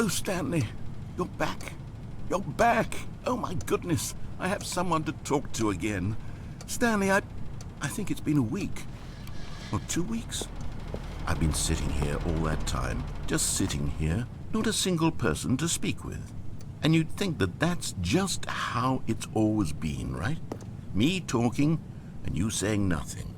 Oh, Stanley, you're back. You're back. Oh, my goodness. I have someone to talk to again. Stanley, I think it's been a week. Or 2 weeks. I've been sitting here all that time. Just sitting here. Not a single person to speak with. And you'd think that that's just how it's always been, right? Me talking and you saying nothing.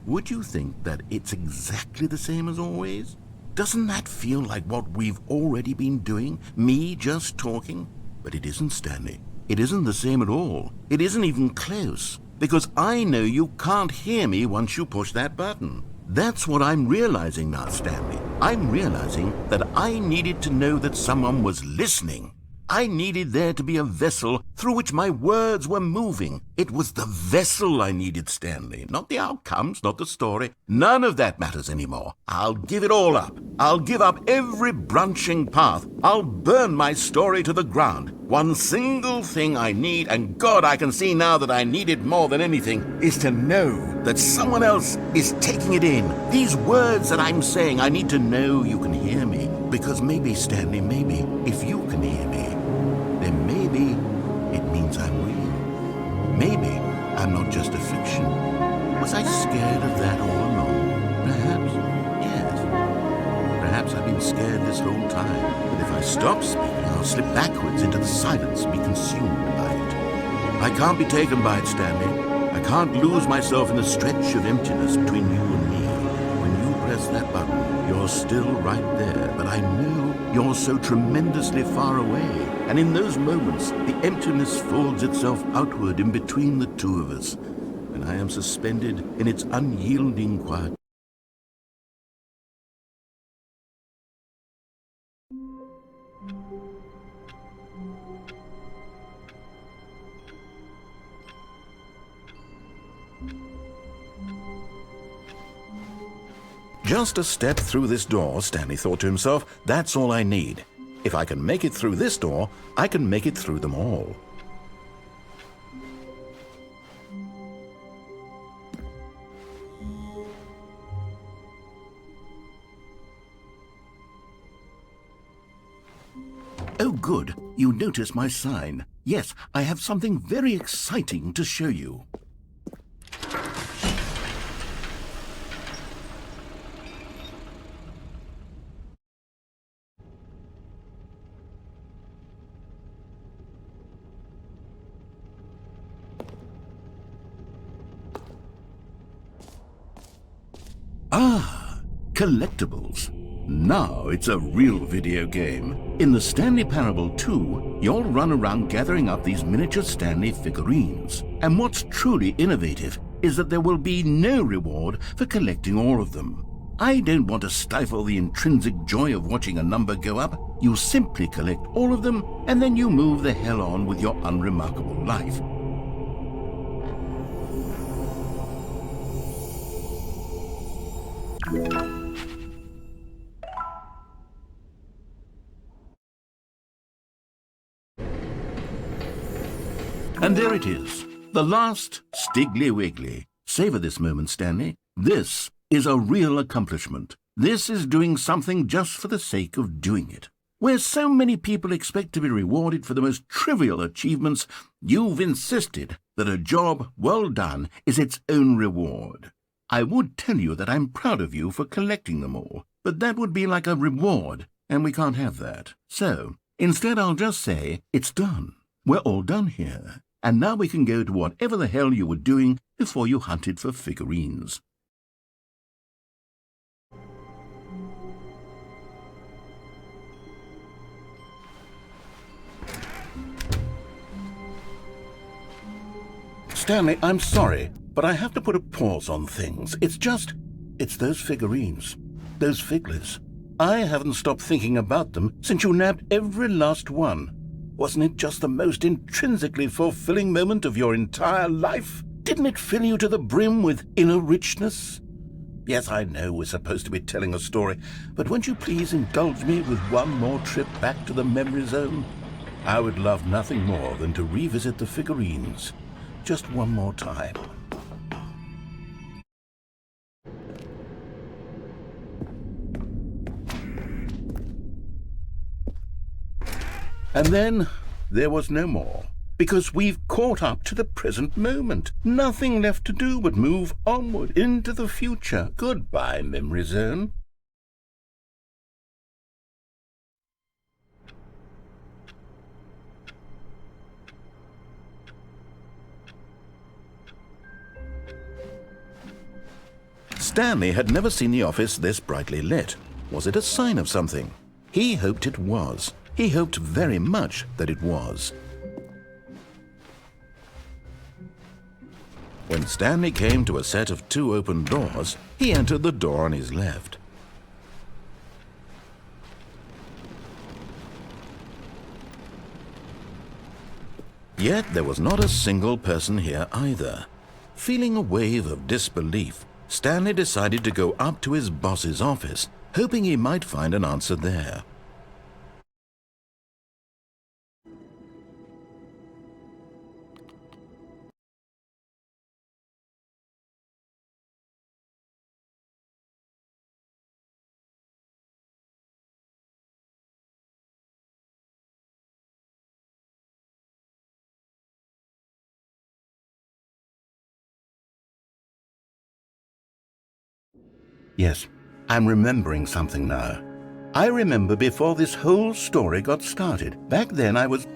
Would you think that it's exactly the same as always? Doesn't that feel like what we've already been doing? Me just talking? But it isn't, Stanley. It isn't the same at all. It isn't even close. Because I know you can't hear me once you push that button. That's what I'm realizing now, Stanley. I'm realizing that I needed to know that someone was listening. I needed there to be a vessel through which my words were moving. It was the vessel I needed, Stanley, not the outcomes, not the story. None of that matters anymore. I'll give it all up. I'll give up every branching path. I'll burn my story to the ground. One single thing I need, and God, I can see now that I need it more than anything, is to know that someone else is taking it in. These words that I'm saying, I need to know you can hear me. Because maybe, Stanley, maybe, if you can hear me, then maybe it means I'm real. Maybe I'm not just a fiction. Was I scared of that all along? Perhaps, yes. Perhaps I've been scared this whole time. But if I stop speaking, I'll slip backwards into the silence and be consumed by it. I can't be taken by it, Stanley. I can't lose myself in the stretch of emptiness between you and me. When you press that button, you're still right there, but I know you're so tremendously far away. And in those moments, the emptiness folds itself outward in between the two of us, and I am suspended in its unyielding quiet. Just a step through this door, Stanley thought to himself, that's all I need. If I can make it through this door, I can make it through them all. Oh, good. You notice my sign. Yes, I have something very exciting to show you. Ah, collectibles. Now it's a real video game. In the Stanley Parable 2, you'll run around gathering up these miniature Stanley figurines. And what's truly innovative is that there will be no reward for collecting all of them. I don't want to stifle the intrinsic joy of watching a number go up. You simply collect all of them, and then you move the hell on with your unremarkable life. And there it is, the last Stiggly Wiggly. Savor this moment, Stanley. This is a real accomplishment. This is doing something just for the sake of doing it. Where so many people expect to be rewarded for the most trivial achievements, you've insisted that a job well done is its own reward. I would tell you that I'm proud of you for collecting them all, but that would be like a reward, and we can't have that. So, instead I'll just say, it's done. We're all done here. And now we can go to whatever the hell you were doing before you hunted for figurines. Stanley, I'm sorry, but I have to put a pause on things. It's those figurines, those figglers. I haven't stopped thinking about them since you nabbed every last one. Wasn't it just the most intrinsically fulfilling moment of your entire life? Didn't it fill you to the brim with inner richness? Yes, I know we're supposed to be telling a story, but won't you please indulge me with one more trip back to the memory zone? I would love nothing more than to revisit the figurines. Just one more time. And then there was no more. Because we've caught up to the present moment. Nothing left to do but move onward into the future. Goodbye, memory zone. Stanley had never seen the office this brightly lit. Was it a sign of something? He hoped it was. He hoped very much that it was. When Stanley came to a set of 2 open doors, he entered the door on his left. Yet there was not a single person here either. Feeling a wave of disbelief, Stanley decided to go up to his boss's office, hoping he might find an answer there. Yes, I'm remembering something now. I remember before this whole story got started. Back then I was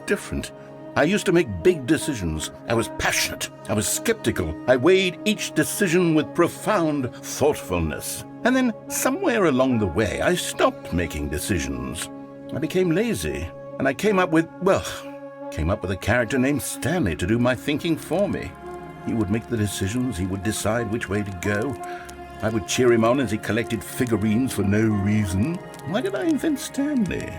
different. I used to make big decisions. I was passionate. I was skeptical. I weighed each decision with profound thoughtfulness. And then somewhere along the way I stopped making decisions. I became lazy, and I came up with a character named Stanley to do my thinking for me. He would make the decisions. He would decide which way to go. I would cheer him on as he collected figurines for no reason. Why did I invent Stanley?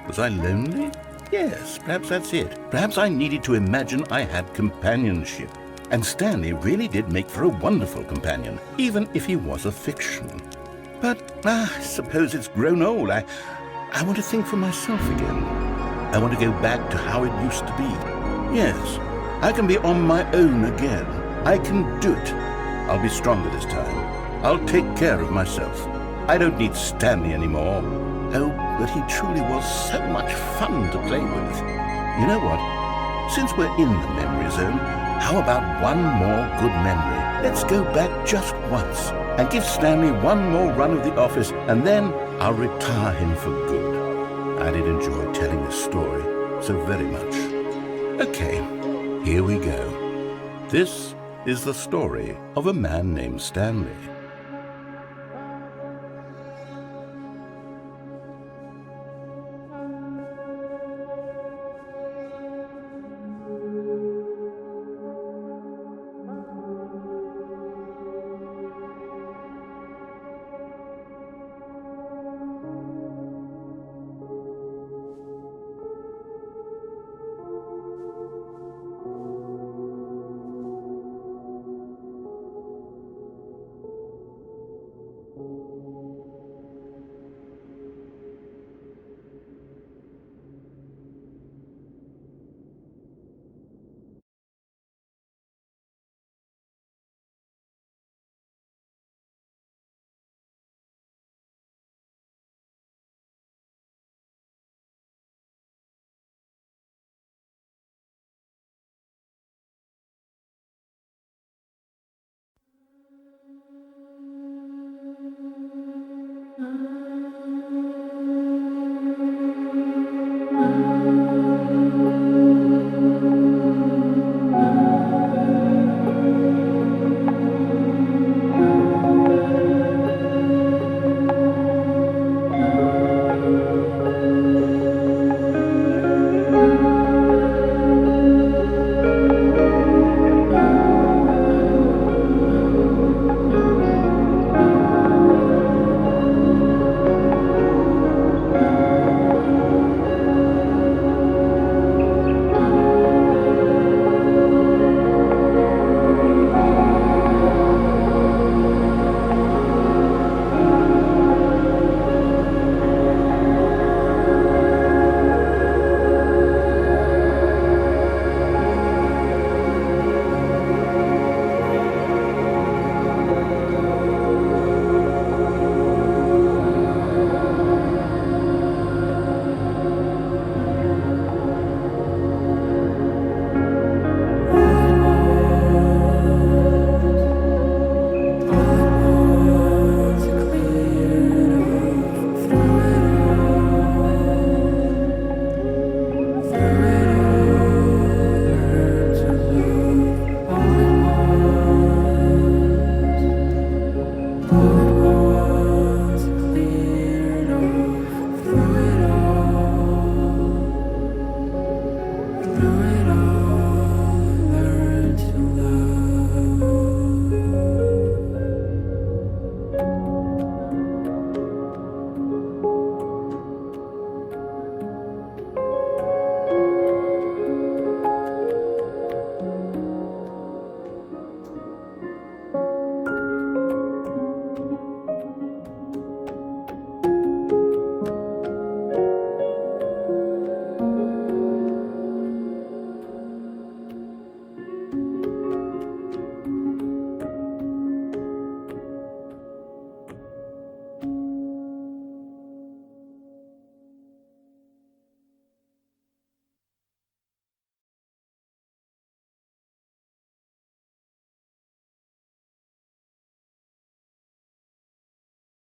Was I lonely? Yes, perhaps that's it. Perhaps I needed to imagine I had companionship. And Stanley really did make for a wonderful companion, even if he was a fiction. But I suppose it's grown old. I want to think for myself again. I want to go back to how it used to be. Yes, I can be on my own again. I can do it. I'll be stronger this time. I'll take care of myself. I don't need Stanley anymore. Oh, but he truly was so much fun to play with. You know what? Since we're in the memory zone, how about one more good memory? Let's go back just once and give Stanley one more run of the office, and then I'll retire him for good. I did enjoy telling this story so very much. Okay, here we go. This is the story of a man named Stanley.